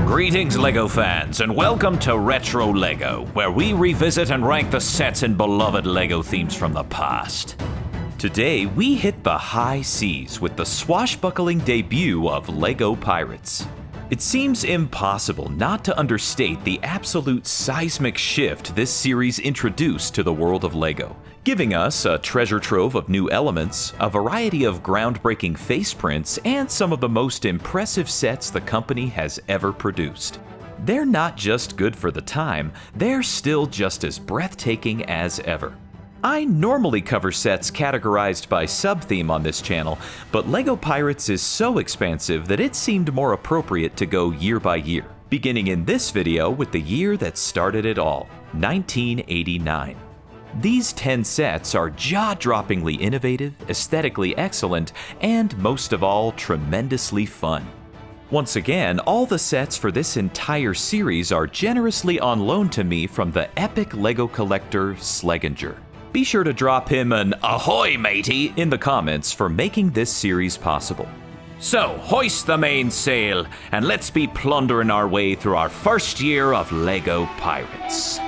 Greetings LEGO fans, and welcome to Retro LEGO, where we revisit and rank the sets in beloved LEGO themes from the past. Today, we hit the high seas with the swashbuckling debut of LEGO Pirates. It seems impossible not to understate the absolute seismic shift this series introduced to the world of LEGO, giving us a treasure trove of new elements, a variety of groundbreaking face prints, and some of the most impressive sets the company has ever produced. They're not just good for the time, they're still just as breathtaking as ever. I normally cover sets categorized by sub-theme on this channel, but LEGO Pirates is so expansive that it seemed more appropriate to go year by year, beginning in this video with the year that started it all, 1989. These 10 sets are jaw-droppingly innovative, aesthetically excellent, and most of all, tremendously fun. Once again, all the sets for this entire series are generously on loan to me from the epic LEGO collector Slegengr. Be sure to drop him an "Ahoy, matey" in the comments for making this series possible. So, hoist the mainsail, and let's be plundering our way through our first year of LEGO Pirates.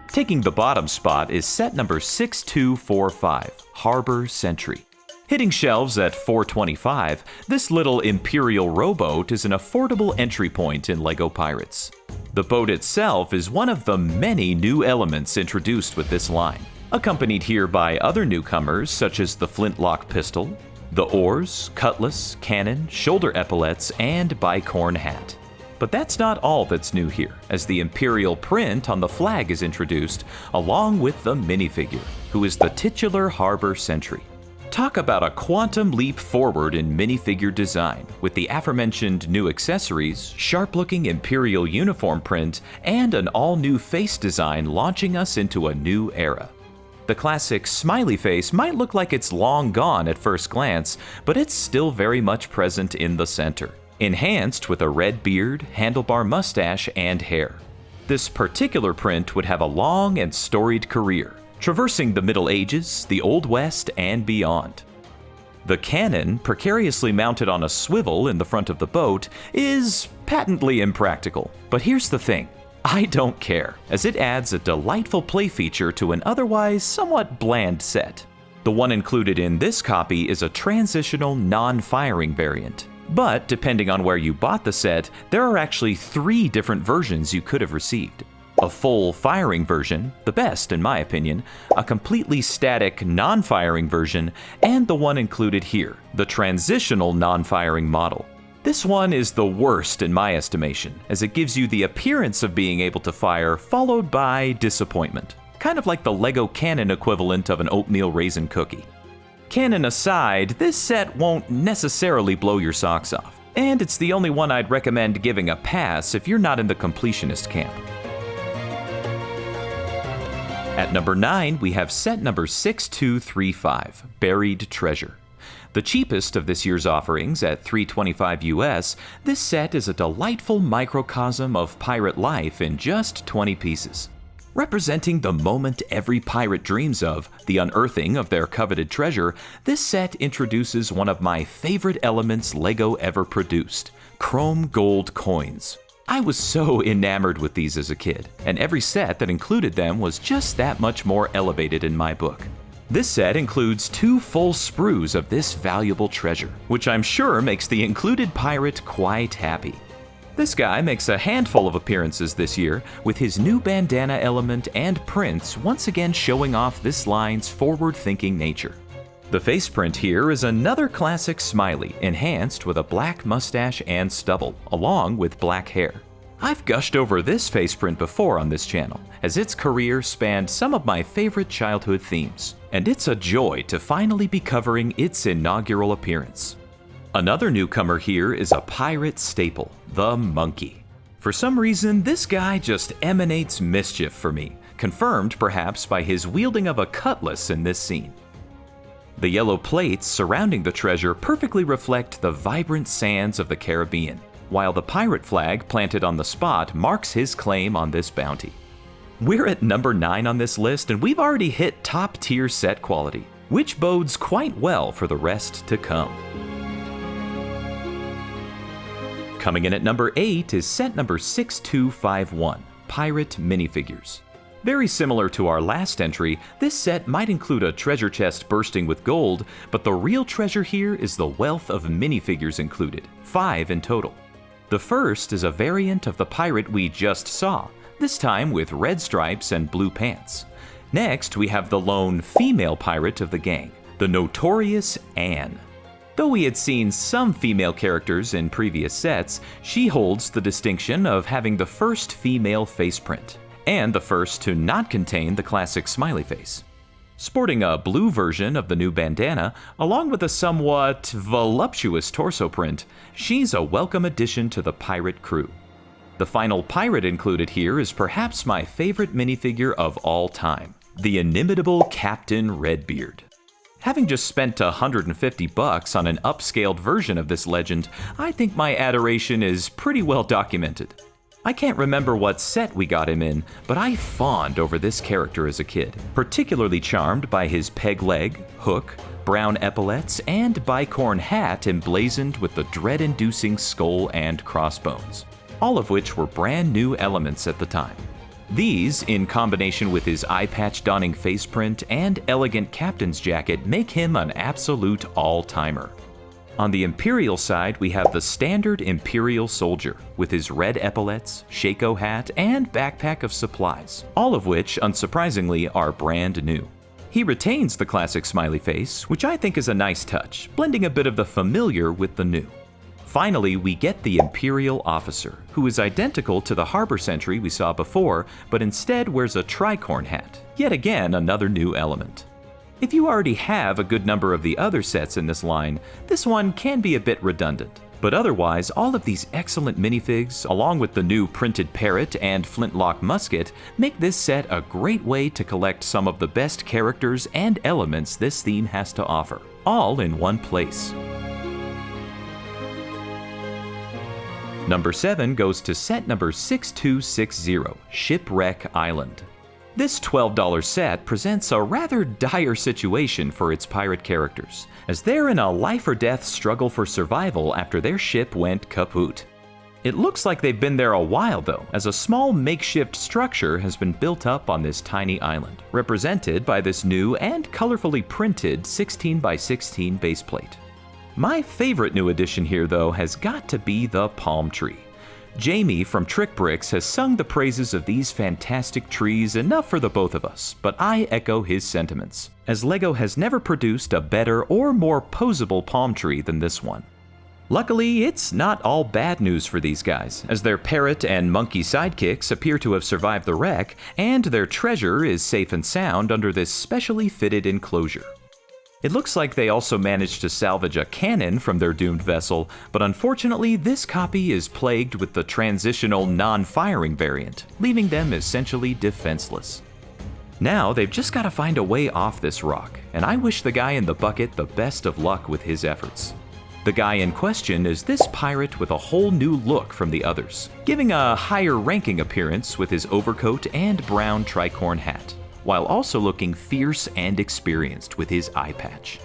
Taking the bottom spot is set number 6245, Harbor Sentry. Hitting shelves at $4.25, this little Imperial rowboat is an affordable entry point in LEGO Pirates. The boat itself is one of the many new elements introduced with this line, accompanied here by other newcomers such as the flintlock pistol, the oars, cutlass, cannon, shoulder epaulets, and bicorn hat. But that's not all that's new here, as the Imperial print on the flag is introduced, along with the minifigure, who is the titular Harbor Sentry. Talk about a quantum leap forward in minifigure design, with the aforementioned new accessories, sharp-looking Imperial uniform print, and an all-new face design launching us into a new era. The classic smiley face might look like it's long gone at first glance, but it's still very much present in the center, enhanced with a red beard, handlebar mustache, and hair. This particular print would have a long and storied career, traversing the Middle Ages, the Old West, and beyond. The cannon, precariously mounted on a swivel in the front of the boat, is patently impractical. But here's the thing, I don't care, as it adds a delightful play feature to an otherwise somewhat bland set. The one included in this copy is a transitional non-firing variant. But depending on where you bought the set, there are actually 3 different versions you could have received. A full firing version, the best in my opinion, a completely static non-firing version, and the one included here, the transitional non-firing model. This one is the worst in my estimation, as it gives you the appearance of being able to fire followed by disappointment, kind of like the LEGO cannon equivalent of an oatmeal raisin cookie. Cannon aside, this set won't necessarily blow your socks off, and it's the only one I'd recommend giving a pass if you're not in the completionist camp. At number 9, we have set number 6235, Buried Treasure. The cheapest of this year's offerings at $3.25 US, this set is a delightful microcosm of pirate life in just 20 pieces. Representing the moment every pirate dreams of, the unearthing of their coveted treasure, this set introduces one of my favorite elements LEGO ever produced, chrome gold coins. I was so enamored with these as a kid, and every set that included them was just that much more elevated in my book. This set includes 2 full sprues of this valuable treasure, which I'm sure makes the included pirate quite happy. This guy makes a handful of appearances this year, with his new bandana element and prints once again showing off this line's forward-thinking nature. The face print here is another classic smiley, enhanced with a black mustache and stubble, along with black hair. I've gushed over this face print before on this channel, as its career spanned some of my favorite childhood themes, and it's a joy to finally be covering its inaugural appearance. Another newcomer here is a pirate staple, the Monkey. For some reason, this guy just emanates mischief for me, confirmed perhaps by his wielding of a cutlass in this scene. The yellow plates surrounding the treasure perfectly reflect the vibrant sands of the Caribbean, while the pirate flag planted on the spot marks his claim on this bounty. We're at number 9 on this list, and we've already hit top-tier set quality, which bodes quite well for the rest to come. Coming in at number 8 is set number 6251, Pirate Minifigures. Very similar to our last entry, this set might include a treasure chest bursting with gold, but the real treasure here is the wealth of minifigures included, 5 in total. The first is a variant of the pirate we just saw, this time with red stripes and blue pants. Next, we have the lone female pirate of the gang, the notorious Anne. Though we had seen some female characters in previous sets, she holds the distinction of having the first female faceprint, and the first to not contain the classic smiley face. Sporting a blue version of the new bandana, along with a somewhat voluptuous torso print, she's a welcome addition to the pirate crew. The final pirate included here is perhaps my favorite minifigure of all time, the inimitable Captain Redbeard. Having just spent $150 on an upscaled version of this legend, I think my adoration is pretty well documented. I can't remember what set we got him in, but I fawned over this character as a kid, particularly charmed by his peg leg, hook, brown epaulets, and bicorn hat emblazoned with the dread-inducing skull and crossbones, all of which were brand new elements at the time. These, in combination with his eye patch donning faceprint and elegant captain's jacket, make him an absolute all-timer. On the Imperial side, we have the standard Imperial soldier, with his red epaulets, shako hat, and backpack of supplies, all of which, unsurprisingly, are brand new. He retains the classic smiley face, which I think is a nice touch, blending a bit of the familiar with the new. Finally, we get the Imperial officer, who is identical to the harbor sentry we saw before, but instead wears a tricorn hat, yet again another new element. If you already have a good number of the other sets in this line, this one can be a bit redundant. But otherwise, all of these excellent minifigs, along with the new printed parrot and flintlock musket, make this set a great way to collect some of the best characters and elements this theme has to offer, all in one place. Number 7 goes to set number 6260, Shipwreck Island. This $12 set presents a rather dire situation for its pirate characters, as they're in a life-or-death struggle for survival after their ship went kaput. It looks like they've been there a while though, as a small makeshift structure has been built up on this tiny island, represented by this new and colorfully printed 16x16 baseplate. My favorite new addition here, though, has got to be the palm tree. Jamie from Trick Bricks has sung the praises of these fantastic trees enough for the both of us, but I echo his sentiments, as LEGO has never produced a better or more posable palm tree than this one. Luckily, it's not all bad news for these guys, as their parrot and monkey sidekicks appear to have survived the wreck, and their treasure is safe and sound under this specially fitted enclosure. It looks like they also managed to salvage a cannon from their doomed vessel, but unfortunately this copy is plagued with the transitional non-firing variant, leaving them essentially defenseless. Now they've just got to find a way off this rock, and I wish the guy in the bucket the best of luck with his efforts. The guy in question is this pirate with a whole new look from the others, giving a higher ranking appearance with his overcoat and brown tricorn hat, while also looking fierce and experienced with his eye patch.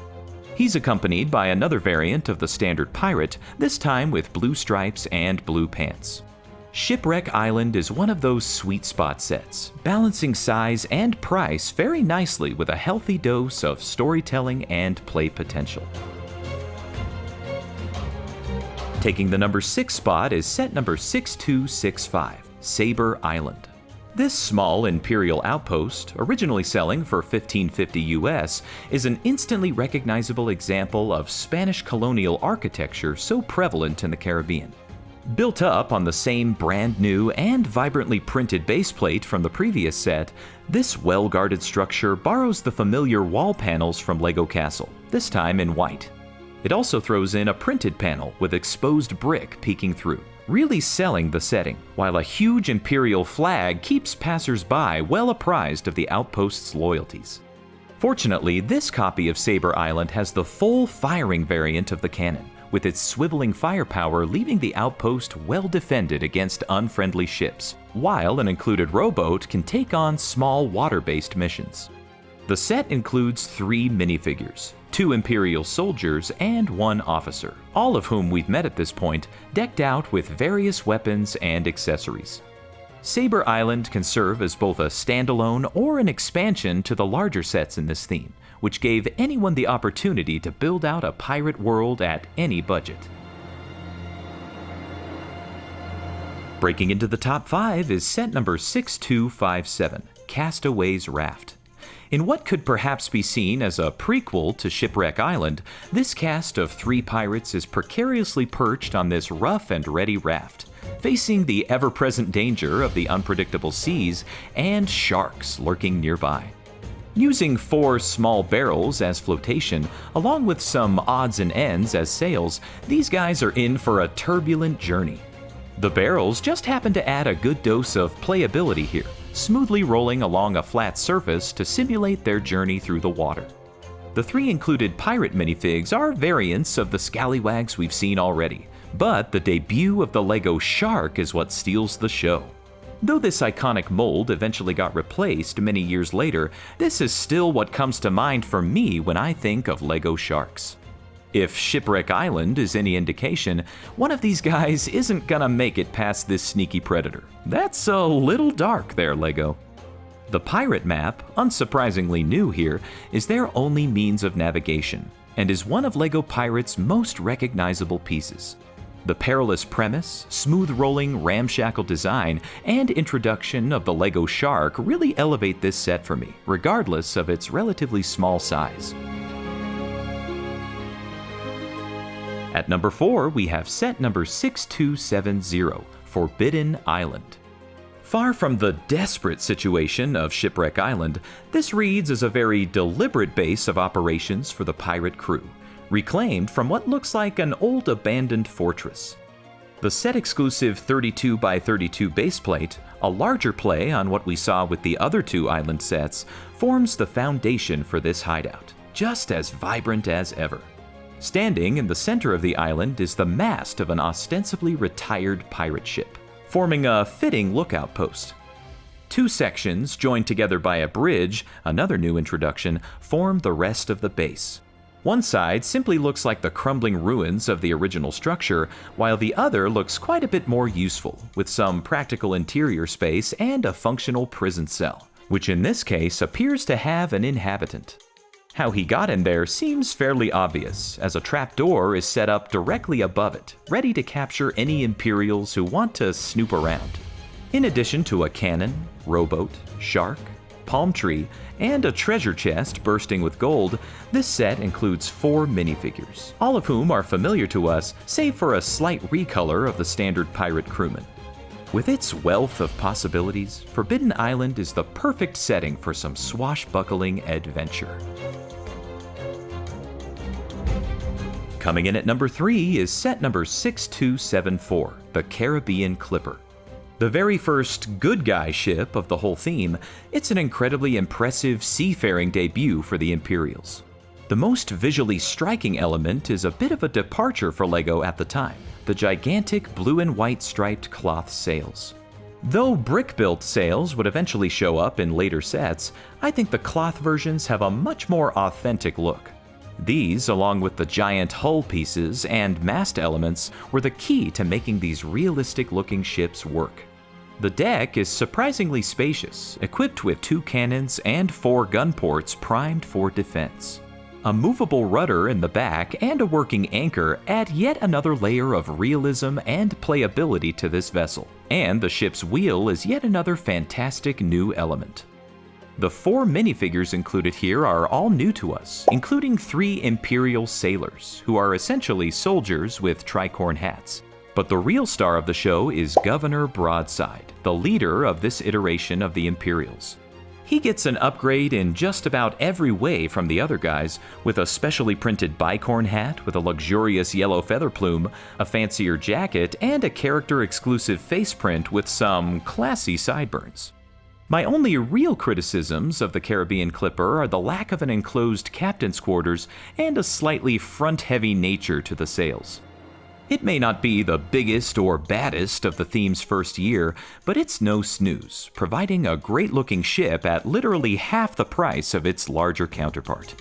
He's accompanied by another variant of the standard pirate, this time with blue stripes and blue pants. Shipwreck Island is one of those sweet spot sets, balancing size and price very nicely with a healthy dose of storytelling and play potential. Taking the number 6 spot is set number 6265, Saber Island. This small Imperial outpost, originally selling for $15.50 US, is an instantly recognizable example of Spanish colonial architecture so prevalent in the Caribbean. Built up on the same brand new and vibrantly printed baseplate from the previous set, this well-guarded structure borrows the familiar wall panels from LEGO Castle, this time in white. It also throws in a printed panel with exposed brick peeking through, really selling the setting, while a huge Imperial flag keeps passers-by well apprised of the outpost's loyalties. Fortunately, this copy of Saber Island has the full firing variant of the cannon, with its swiveling firepower leaving the outpost well defended against unfriendly ships, while an included rowboat can take on small water-based missions. The set includes 3 minifigures, 2 Imperial soldiers, and 1 officer, all of whom we've met at this point, decked out with various weapons and accessories. Saber Island can serve as both a standalone or an expansion to the larger sets in this theme, which gave anyone the opportunity to build out a pirate world at any budget. Breaking into the top 5 is set number 6257, Castaways Raft. In what could perhaps be seen as a prequel to Shipwreck Island, this cast of 3 pirates is precariously perched on this rough and ready raft, facing the ever-present danger of the unpredictable seas and sharks lurking nearby. Using 4 small barrels as flotation, along with some odds and ends as sails, these guys are in for a turbulent journey. The barrels just happen to add a good dose of playability here, smoothly rolling along a flat surface to simulate their journey through the water. The 3 included pirate minifigs are variants of the scallywags we've seen already, but the debut of the Lego shark is what steals the show. Though this iconic mold eventually got replaced many years later, this is still what comes to mind for me when I think of Lego sharks. If Shipwreck Island is any indication, one of these guys isn't gonna make it past this sneaky predator. That's a little dark there, Lego. The pirate map, unsurprisingly new here, is their only means of navigation, and is one of LEGO Pirates' most recognizable pieces. The perilous premise, smooth-rolling, ramshackle design, and introduction of the LEGO Shark really elevate this set for me, regardless of its relatively small size. At number 4, we have set number 6270, Forbidden Island. Far from the desperate situation of Shipwreck Island, this reads as a very deliberate base of operations for the pirate crew, reclaimed from what looks like an old abandoned fortress. The set-exclusive 32x32 baseplate, a larger play on what we saw with the other 2 island sets, forms the foundation for this hideout, just as vibrant as ever. Standing in the center of the island is the mast of an ostensibly retired pirate ship, forming a fitting lookout post. 2 sections, joined together by a bridge, another new introduction, form the rest of the base. One side simply looks like the crumbling ruins of the original structure, while the other looks quite a bit more useful, with some practical interior space and a functional prison cell, which in this case appears to have an inhabitant. How he got in there seems fairly obvious, as a trapdoor is set up directly above it, ready to capture any Imperials who want to snoop around. In addition to a cannon, rowboat, shark, palm tree, and a treasure chest bursting with gold, this set includes 4 minifigures, all of whom are familiar to us, save for a slight recolor of the standard pirate crewman. With its wealth of possibilities, Forbidden Island is the perfect setting for some swashbuckling adventure. Coming in at number 3 is set number 6274, the Caribbean Clipper. The very first good guy ship of the whole theme, it's an incredibly impressive seafaring debut for the Imperials. The most visually striking element is a bit of a departure for LEGO at the time, the gigantic blue and white striped cloth sails. Though brick-built sails would eventually show up in later sets, I think the cloth versions have a much more authentic look. These, along with the giant hull pieces and mast elements, were the key to making these realistic-looking ships work. The deck is surprisingly spacious, equipped with 2 cannons and 4 gun ports primed for defense. A movable rudder in the back and a working anchor add yet another layer of realism and playability to this vessel, and the ship's wheel is yet another fantastic new element. The 4 minifigures included here are all new to us, including 3 Imperial sailors, who are essentially soldiers with tricorn hats. But the real star of the show is Governor Broadside, the leader of this iteration of the Imperials. He gets an upgrade in just about every way from the other guys, with a specially printed bicorn hat with a luxurious yellow feather plume, a fancier jacket, and a character-exclusive face print with some classy sideburns. My only real criticisms of the Caribbean Clipper are the lack of an enclosed captain's quarters and a slightly front-heavy nature to the sails. It may not be the biggest or baddest of the theme's first year, but it's no snooze, providing a great-looking ship at literally half the price of its larger counterpart.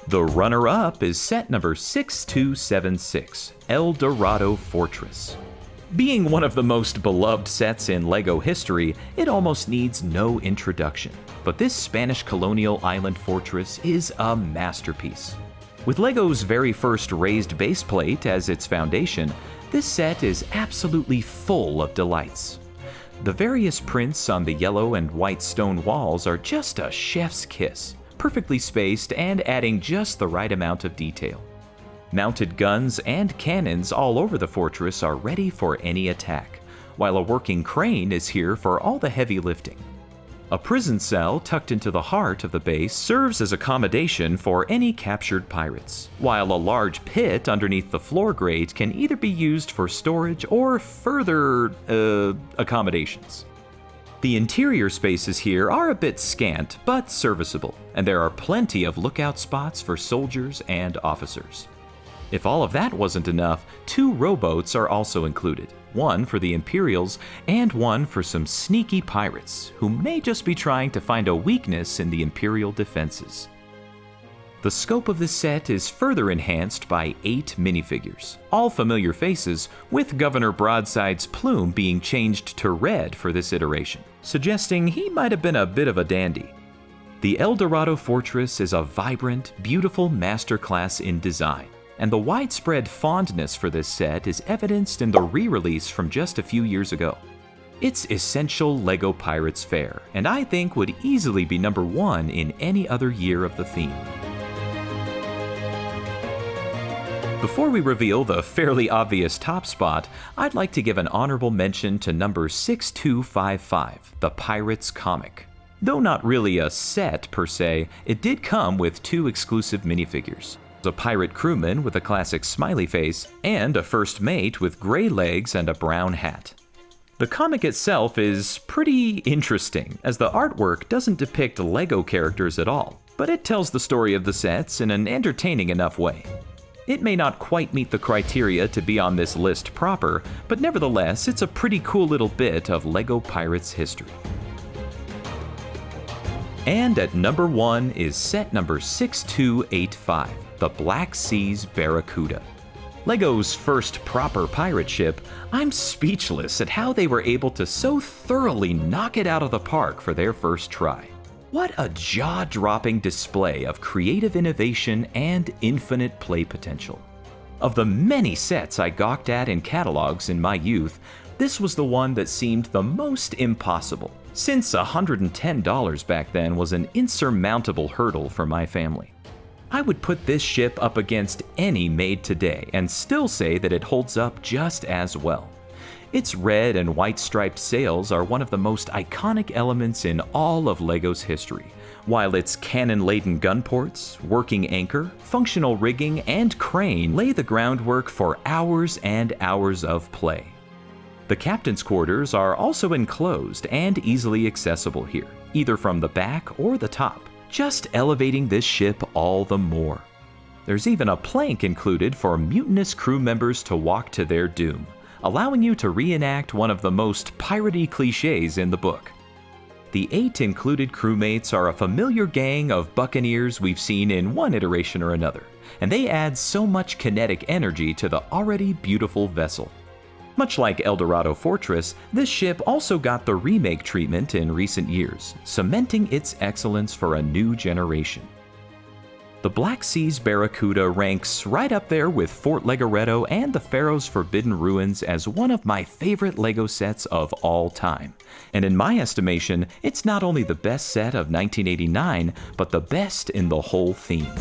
The runner-up is set number 6276, Dorado Fortress. Being one of the most beloved sets in LEGO history, it almost needs no introduction. But this Spanish colonial island fortress is a masterpiece. With LEGO's very first raised base plate as its foundation, this set is absolutely full of delights. The various prints on the yellow and white stone walls are just a chef's kiss, perfectly spaced and adding just the right amount of detail. Mounted guns and cannons all over the fortress are ready for any attack, while a working crane is here for all the heavy lifting. A prison cell tucked into the heart of the base serves as accommodation for any captured pirates, while a large pit underneath the floor grate can either be used for storage or further accommodations. The interior spaces here are a bit scant but serviceable, and there are plenty of lookout spots for soldiers and officers. If all of that wasn't enough, 2 rowboats are also included, one for the Imperials and one for some sneaky pirates who may just be trying to find a weakness in the Imperial defenses. The scope of this set is further enhanced by 8 minifigures, all familiar faces, with Governor Broadside's plume being changed to red for this iteration, suggesting he might have been a bit of a dandy. The Dorado Fortress is a vibrant, beautiful masterclass in design, and the widespread fondness for this set is evidenced in the re-release from just a few years ago. It's essential LEGO Pirates fare, and I think would easily be number 1 in any other year of the theme. Before we reveal the fairly obvious top spot, I'd like to give an honorable mention to number 6255, the Pirates comic. Though not really a set per se, it did come with 2 exclusive minifigures. A pirate crewman with a classic smiley face, and a first mate with gray legs and a brown hat. The comic itself is pretty interesting, as the artwork doesn't depict LEGO characters at all, but it tells the story of the sets in an entertaining enough way. It may not quite meet the criteria to be on this list proper, but nevertheless, it's a pretty cool little bit of LEGO Pirates history. And at number 1 is set number 6285, the Black Sea's Barracuda. LEGO's first proper pirate ship, I'm speechless at how they were able to so thoroughly knock it out of the park for their first try. What a jaw-dropping display of creative innovation and infinite play potential. Of the many sets I gawked at in catalogs in my youth, this was the one that seemed the most impossible, since $110 back then was an insurmountable hurdle for my family. I would put this ship up against any made today and still say that it holds up just as well. Its red and white striped sails are one of the most iconic elements in all of LEGO's history, while its cannon-laden gun ports, working anchor, functional rigging, and crane lay the groundwork for hours and hours of play. The captain's quarters are also enclosed and easily accessible here, either from the back or the top, just elevating this ship all the more. There's even a plank included for mutinous crew members to walk to their doom, allowing you to reenact one of the most piratey cliches in the book. The 8 included crewmates are a familiar gang of buccaneers we've seen in one iteration or another, and they add so much kinetic energy to the already beautiful vessel. Much like Dorado Fortress, this ship also got the remake treatment in recent years, cementing its excellence for a new generation. The Black Sea's Barracuda ranks right up there with Fort Legoretto and the Pharaoh's Forbidden Ruins as one of my favorite LEGO sets of all time. And in my estimation, it's not only the best set of 1989, but the best in the whole theme.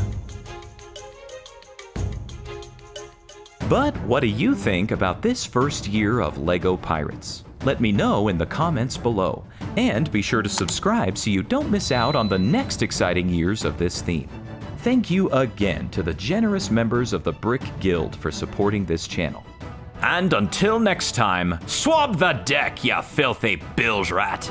But what do you think about this first year of LEGO Pirates? Let me know in the comments below, and be sure to subscribe so you don't miss out on the next exciting years of this theme. Thank you again to the generous members of the Brick Guild for supporting this channel. And until next time, swab the deck, you filthy bilge rat!